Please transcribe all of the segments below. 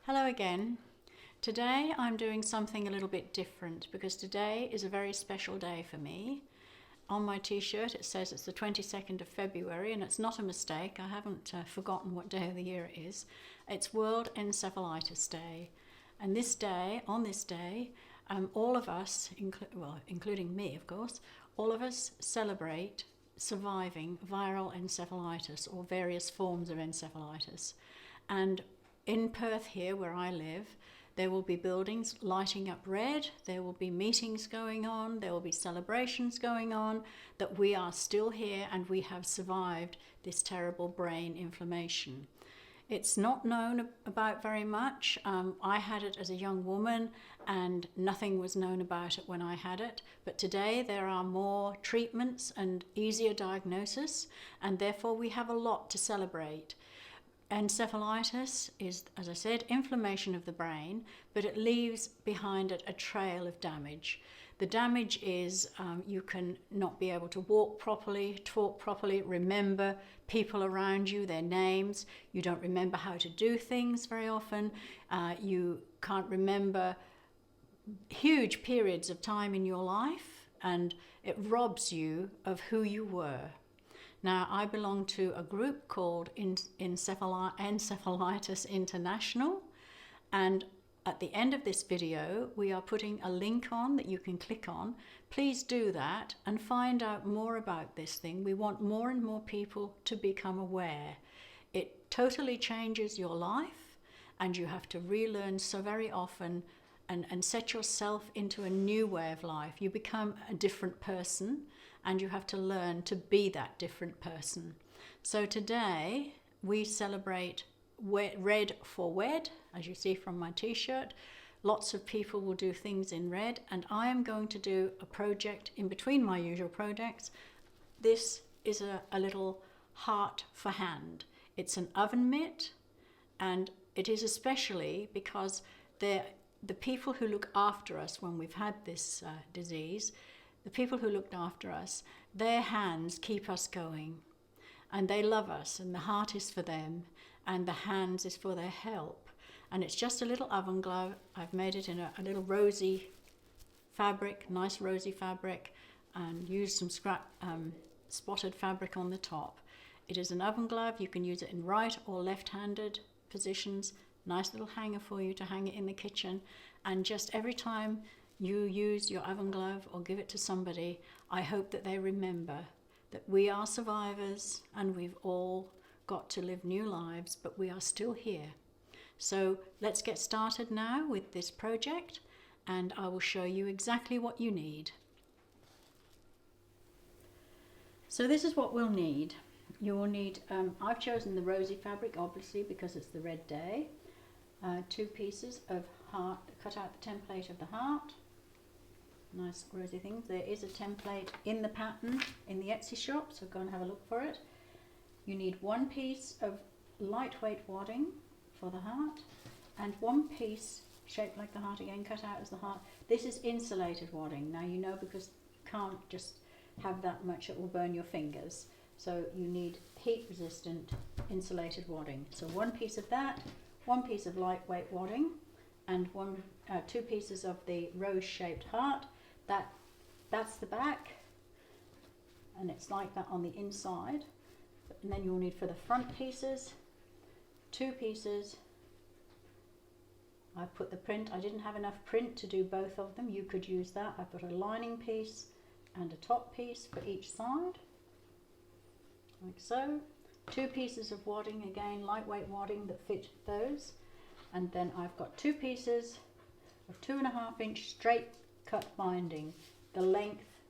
Hello again. Today I'm doing something a little bit different because today is a very special day for me. On my t-shirt it says it's the 22nd of February, and it's not a mistake. I haven't forgotten what day of the year it is. It's World Encephalitis Day, and on this day, all of us, including me of course, all of us celebrate surviving viral encephalitis or various forms of encephalitis. And in Perth here, where I live, there will be buildings lighting up red, there will be meetings going on, there will be celebrations going on, that we are still here and we have survived this terrible brain inflammation. It's not known about very much. I had it as a young woman and nothing was known about it when I had it. But today there are more treatments and easier diagnosis, and therefore we have a lot to celebrate. Encephalitis is, as I said, inflammation of the brain, but it leaves behind it a trail of damage. The damage is you can not be able to walk properly, talk properly, remember people around you, their names. You don't remember how to do things very often. You can't remember huge periods of time in your life, and it robs you of who you were. Now, I belong to a group called Encephalitis International, and at the end of this video, we are putting a link on that you can click on. Please do that and find out more about this thing. We want more and more people to become aware. It totally changes your life, and you have to relearn so very often and set yourself into a new way of life. You become a different person, and you have to learn to be that different person. So today we celebrate red for WED, as you see from my t-shirt. Lots of people will do things in red, and I am going to do a project in between my usual projects. This is a little heart for hand. It's an oven mitt, and it is especially because the people who look after us when we've had this disease, the people who looked after us, their hands keep us going, and they love us, and the heart is for them, and the hands is for their help. And it's just a little oven glove. I've made it in a little rosy fabric, nice rosy fabric, and used some scrap spotted fabric on the top. It is an oven glove. You can use it in right or left-handed positions. Nice little hanger for you to hang it in the kitchen, and just every time you use your oven glove or give it to somebody, I hope that they remember that we are survivors and we've all got to live new lives, but we are still here. So let's get started now with this project, and I will show you exactly what you need. So this is what we'll need. You will need, I've chosen the rosy fabric obviously because it's the red day. 2 pieces of heart, cut out the template of the heart. Nice rosy things. There is a template in the pattern in the Etsy shop, so go and have a look for it. You need 1 piece of lightweight wadding for the heart, and 1 piece shaped like the heart again, cut out as the heart. This is insulated wadding. Now you know, because you can't just have that much, it will burn your fingers. So you need heat resistant insulated wadding. So 1 piece of that, 1 piece of lightweight wadding, and 2 pieces of the rose-shaped heart. That's the back, and it's like that on the inside. And then you'll need for the front pieces 2 pieces. I put the print. I didn't have enough print to do both of them. You could use that. I put a lining piece and a top piece for each side, like so. 2 pieces of wadding, again lightweight wadding that fit those, and then I've got 2 pieces of 2.5 inch straight cut binding, the length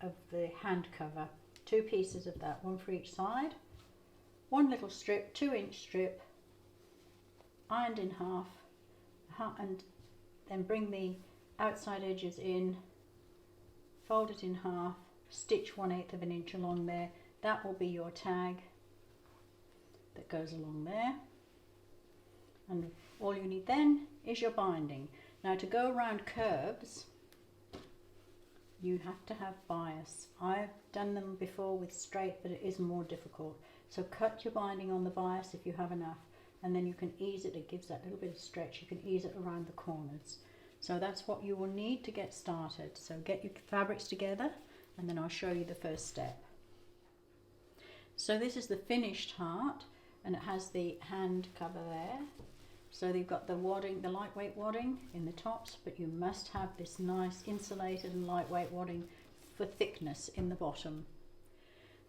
of the hand cover. 2 pieces of that, 1 for each side. 1 little strip, 2-inch strip, ironed in half, and then bring the outside edges in, fold it in half, stitch 1/8 of an inch along there. That will be your tag that goes along there, and all you need then is your binding. Now, to go around curves you have to have bias. I've done them before with straight, but it is more difficult. So cut your binding on the bias if you have enough, and then you can ease it. It gives that little bit of stretch. You can ease it around the corners. So that's what you will need to get started. So get your fabrics together, and then I'll show you the first step. So this is the finished heart, and it has the hand cover there. So you've got the wadding, the lightweight wadding in the tops, but you must have this nice insulated and lightweight wadding for thickness in the bottom.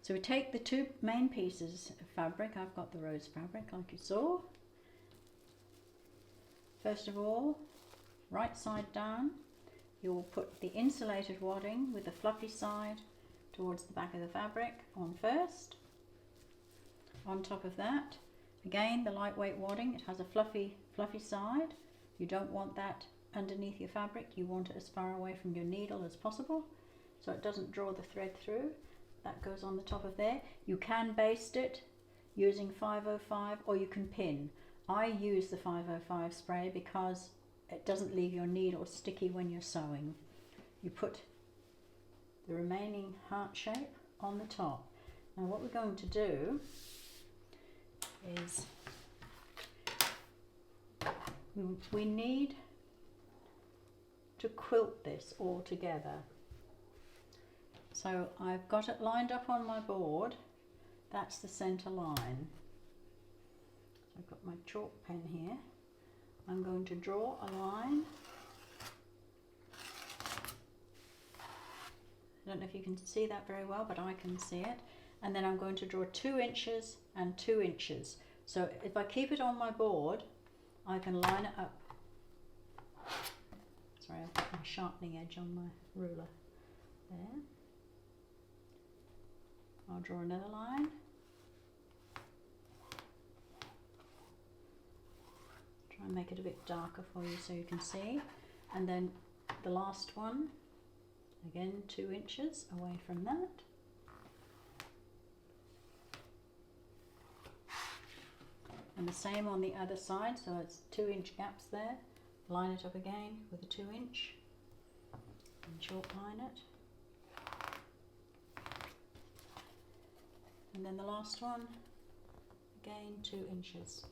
So we take the two main pieces of fabric. I've got the rose fabric like you saw. First of all, right side down, you'll put the insulated wadding with the fluffy side towards the back of the fabric on first. On top of that, again, the lightweight wadding, it has a fluffy side. You don't want that underneath your fabric. You want it as far away from your needle as possible so it doesn't draw the thread through. That goes on the top of there. You can baste it using 505 or you can pin. I use the 505 spray because it doesn't leave your needle sticky when you're sewing. You put the remaining heart shape on the top. Now what we're going to do is we need to quilt this all together. So I've got it lined up on my board. That's the center line. So I've got my chalk pen here. I'm going to draw a line. I don't know if you can see that very well, but I can see it. And then I'm going to draw 2 inches and 2 inches. So if I keep it on my board, I can line it up. Sorry, I've got my sharpening edge on my ruler there. I'll draw another line. Try and make it a bit darker for you so you can see. And then the last one, again 2 inches away from that. And the same on the other side, so it's 2 inch gaps there. Line it up again with a 2 inch and chalk line it. And then the last one, again 2 inches.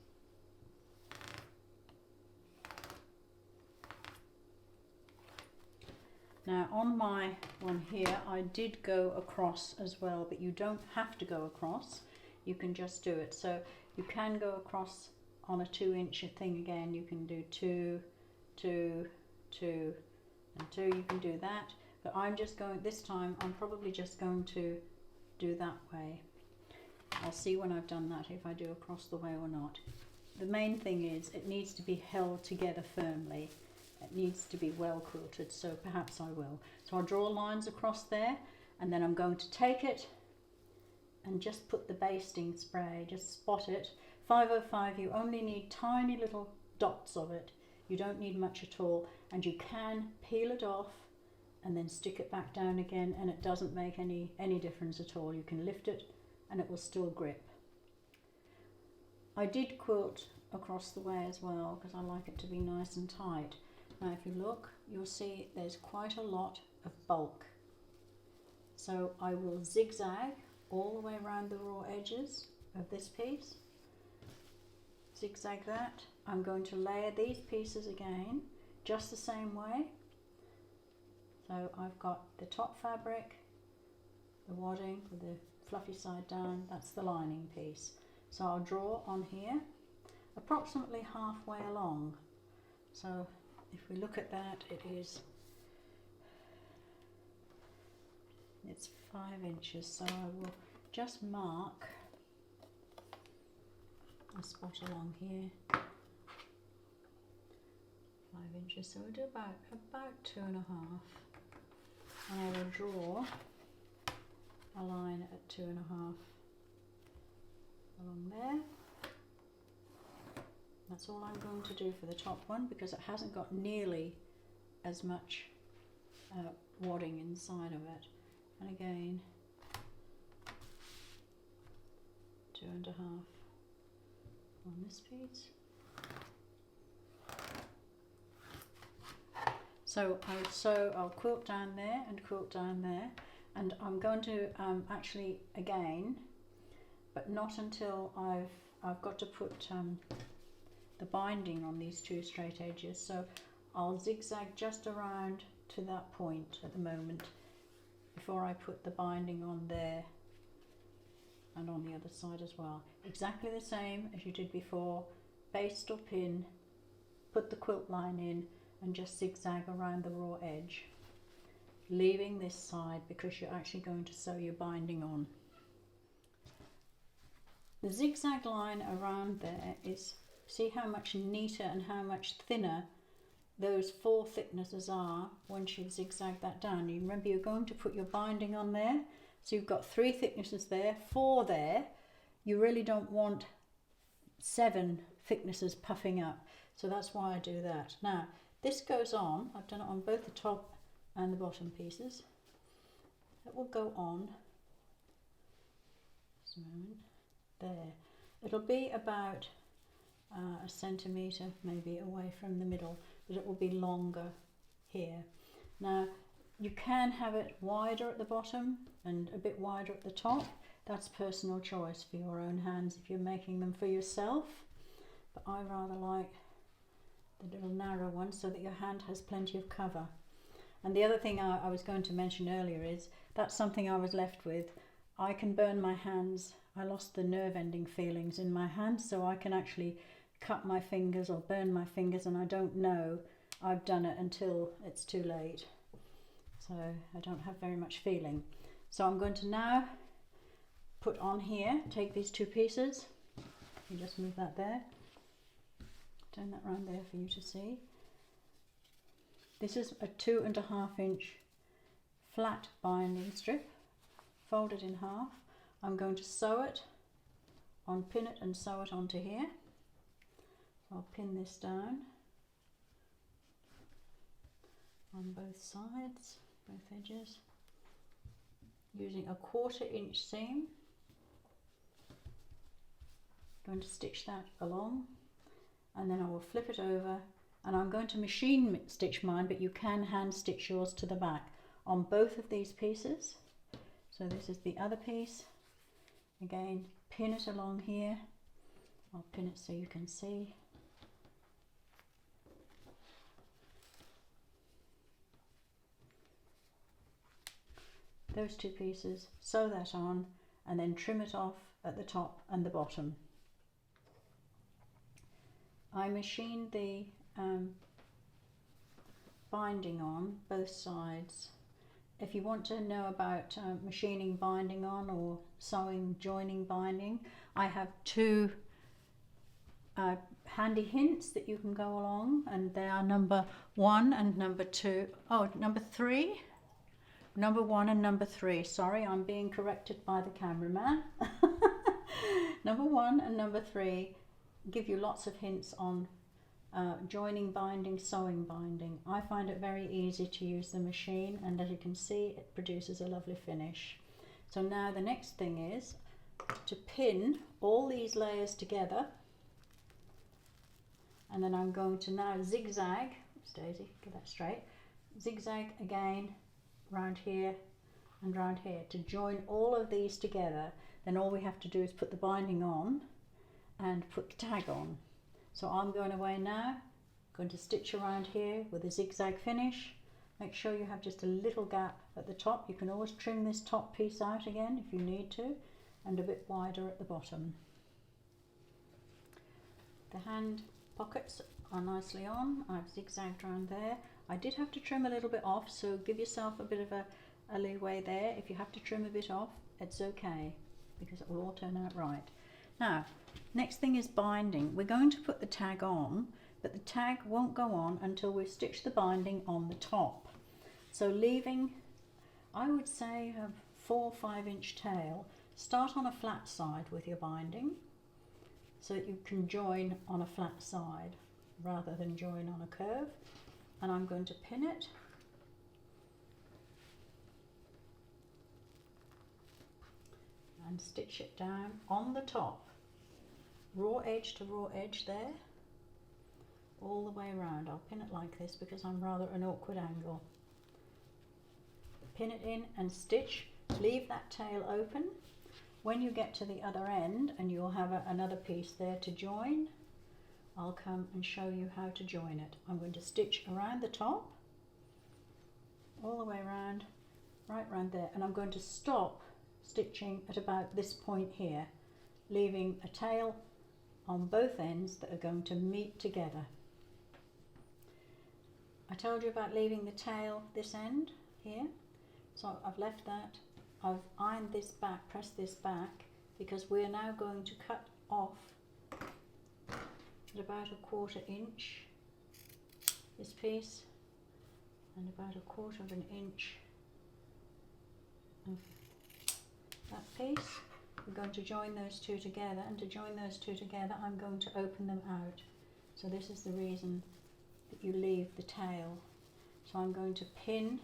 Now on my one here, I did go across as well, but you don't have to go across. You can just do it. So you can go across on a 2 inch thing again. You can do 2, 2, 2, and 2. You can do that. But I'm just going, this time, I'm probably just going to do that way. I'll see when I've done that if I do across the way or not. The main thing is it needs to be held together firmly. It needs to be well quilted, so perhaps I will. So I'll draw lines across there, and then I'm going to take it and just put the basting spray, just spot it. 505, you only need tiny little dots of it. You don't need much at all, and you can peel it off and then stick it back down again, and it doesn't make any difference at all. You can lift it and it will still grip. I did quilt across the way as well because I like it to be nice and tight. Now if you look, you'll see there's quite a lot of bulk. So I will zigzag all the way around the raw edges of this piece. Zigzag that. I'm going to layer these pieces again, just the same way. So I've got the top fabric, the wadding with the fluffy side down, that's the lining piece. So I'll draw on here, approximately halfway along. So if we look at that, it's 5 inches, so I will just mark a spot along here, 5 inches, so we'll do about 2.5, and I will draw a line at 2.5 along there. That's all I'm going to do for the top one because it hasn't got nearly as much wadding inside of it. And again, 2.5 on this piece. So I'll quilt down there and quilt down there, and I'm going to actually again, but not until I've got to put the binding on these two straight edges, so I'll zigzag just around to that point at the moment before I put the binding on there and on the other side as well. Exactly the same as you did before. Baste or pin, put the quilt line in and just zigzag around the raw edge, leaving this side because you're actually going to sew your binding on. The zigzag line around there is, see how much neater and how much thinner those 4 thicknesses are once you've zigzagged that down. You remember you're going to put your binding on there, so you've got 3 thicknesses there, 4 there. You really don't want 7 thicknesses puffing up, so that's why I do that. Now this goes on, I've done it on both the top and the bottom pieces. That will go on, just a moment, there. It'll be about a centimetre maybe away from the middle, but it will be longer here. Now you can have it wider at the bottom and a bit wider at the top. That's personal choice for your own hands if you're making them for yourself, but I rather like the little narrow one so that your hand has plenty of cover. And the other thing I was going to mention earlier is that's something I was left with. I can burn my hands. I lost the nerve ending feelings in my hands, so I can actually cut my fingers or burn my fingers and I don't know I've done it until it's too late. So I don't have very much feeling. So I'm going to now put on here, take these 2 pieces, you just move that there, turn that round there for you to see. This is a 2.5 inch flat binding strip, folded in half. I'm going to sew it, unpin it and sew it onto here. So I'll pin this down on both sides, both edges, using a 1/4 inch seam. Going to stitch that along and then I will flip it over, and I'm going to machine stitch mine, but you can hand stitch yours to the back on both of these pieces. So this is the other piece. Again, pin it along here. I'll pin it so you can see. Those 2 pieces, sew that on and then trim it off at the top and the bottom. I machined the binding on both sides. If you want to know about machining binding on or sewing joining binding, I have 2 handy hints that you can go along, and they are number 1 and number 2. Oh, number 3. Number 1 and number 3. Sorry, I'm being corrected by the cameraman. Number 1 and number 3 give you lots of hints on joining binding, sewing binding. I find it very easy to use the machine, and as you can see it produces a lovely finish. So now the next thing is to pin all these layers together, and then I'm going to now zigzag, Daisy, get that straight, zigzag again round here and round here to join all of these together. Then all we have to do is put the binding on and put the tag on. So I'm going away now, going to stitch around here with a zigzag finish. Make sure you have just a little gap at the top. You can always trim this top piece out again if you need to, and a bit wider at the bottom. The hand pockets are nicely on. I've zigzagged around there. I did have to trim a little bit off, so give yourself a bit of a leeway there. If you have to trim a bit off, it's okay, because it will all turn out right. Now, next thing is binding. We're going to put the tag on, but the tag won't go on until we've stitched the binding on the top. So leaving, I would say, a 4 or 5 inch tail. Start on a flat side with your binding so that you can join on a flat side rather than join on a curve. And I'm going to pin it and stitch it down on the top, raw edge to raw edge there, all the way around. I'll pin it like this because I'm rather an awkward angle. Pin it in and stitch, leave that tail open. When you get to the other end, and you'll have another piece there to join, I'll come and show you how to join it. I'm going to stitch around the top, all the way around, right round there, and I'm going to stop stitching at about this point here, leaving a tail on both ends that are going to meet together. I told you about leaving the tail this end here, so I've left that. I've ironed this back, pressed this back, because we're now going to cut off at about 1/4 inch this piece, and about 1/4 inch of that piece. We're going to join those two together, and to join those two together I'm going to open them out. So this is the reason that you leave the tail. So I'm going to pin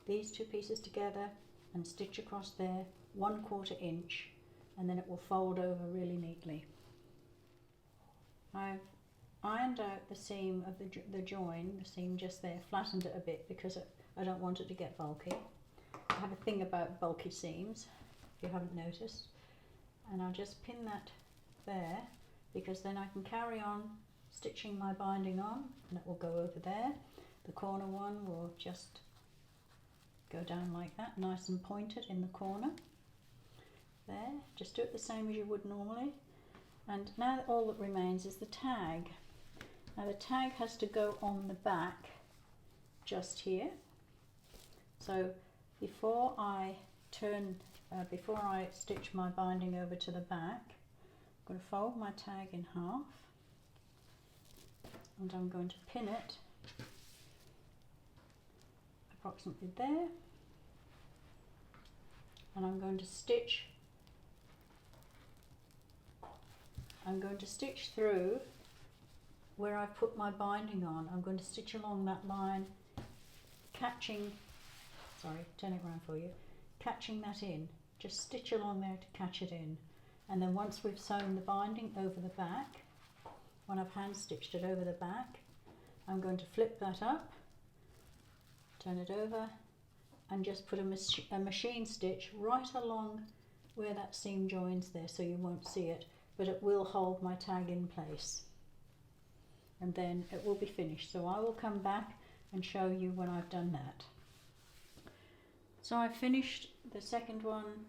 these two pieces together and stitch across there 1/4 inch, and then it will fold over really neatly. I've ironed out the seam of the join, the seam just there, flattened it a bit because I don't want it to get bulky. I have a thing about bulky seams, if you haven't noticed, and I'll just pin that there, because then I can carry on stitching my binding on, and it will go over there. The corner one will just go down like that, nice and pointed in the corner. There, just do it the same as you would normally. And now all that remains is the tag. Now the tag has to go on the back just here. So before I stitch my binding over to the back, I'm going to fold my tag in half, and I'm going to pin it approximately there, and I'm going to stitch through where I've put my binding on. I'm going to stitch along that line, catching that in. Just stitch along there to catch it in, and then once we've sewn the binding over the back, when I've hand stitched it over the back, I'm going to flip that up, turn it over, and just put a machine stitch right along where that seam joins there, so you won't see it, but it will hold my tag in place, and then it will be finished. So I will come back and show you when I've done that. So I finished the second one.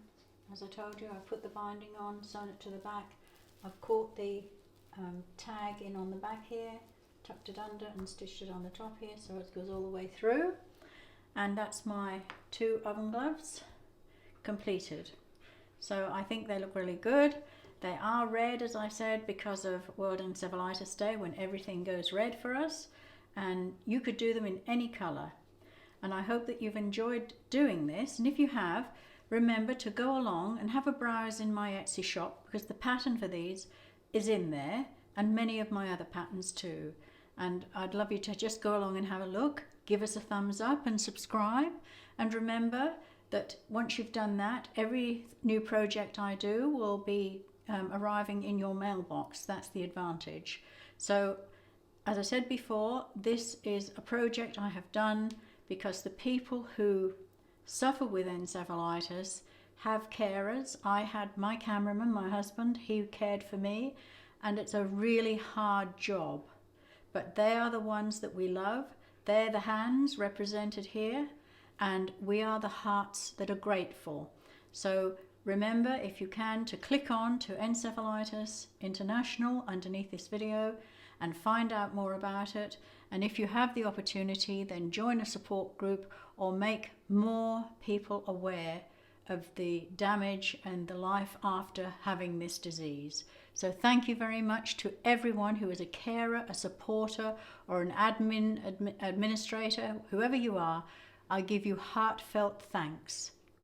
As I told you, I put the binding on, sewn it to the back. I've caught the tag in on the back here, tucked it under and stitched it on the top here, so it goes all the way through. And that's my 2 oven gloves completed. So I think they look really good. They are red, as I said, because of World Encephalitis Day, when everything goes red for us, and you could do them in any colour. And I hope that you've enjoyed doing this, and if you have, remember to go along and have a browse in my Etsy shop, because the pattern for these is in there, and many of my other patterns too. And I'd love you to just go along and have a look, give us a thumbs up and subscribe, and remember that once you've done that, every new project I do will be arriving in your mailbox. That's the advantage. So as I said before, this is a project I have done because the people who suffer with encephalitis have carers. I had my cameraman, my husband, he cared for me, and it's a really hard job. But they are the ones that we love. They're the hands represented here, and we are the hearts that are grateful. So remember, if you can, to click on to Encephalitis International underneath this video and find out more about it. And if you have the opportunity, then join a support group or make more people aware of the damage and the life after having this disease. So thank you very much to everyone who is a carer, a supporter, or an administrator, whoever you are. I give you heartfelt thanks.